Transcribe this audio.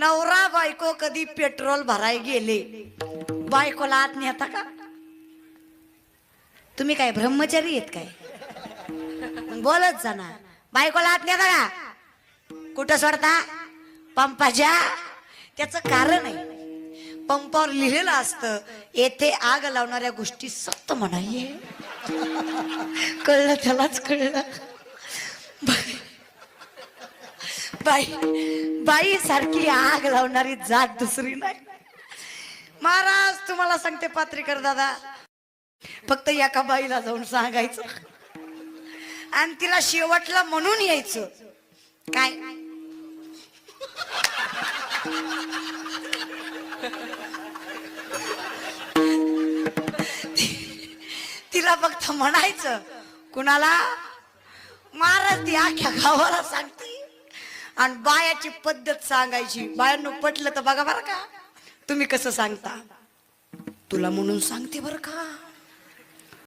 नवरा बायको कधी पेट्रोल भराय गेले, बायकोला आत नेता का? तुम्ही काय ब्रह्मचारी आहेत काय? बोलत जा ना. बायकोला आत नेता का? कुठं सोडता? पंपाच्या. त्याचं कारण आहे, पंपावर लिहिलेलं असतं येथे आग लावणाऱ्या गोष्टी सक्त म्हणाये. कळलं त्यालाच कळलं. बाई बाई सारखी आग लावणारी जात दुसरी नाही. महाराज तुम्हाला सांगते पात्रीकर दादा, फक्त एका बाईला जाऊन सांगायचं आणि तिला शेवटला म्हणून यायचं काय, तिला फक्त म्हणायचं. कुणाला? महाराज ती अख्ख्या गावाला सांगते आणि बायाची पद्धत सांगायची. बायांनो पटलं तर बघा बरं का तुम्ही कसं सांगता. तुला म्हणून सांगते बरं का.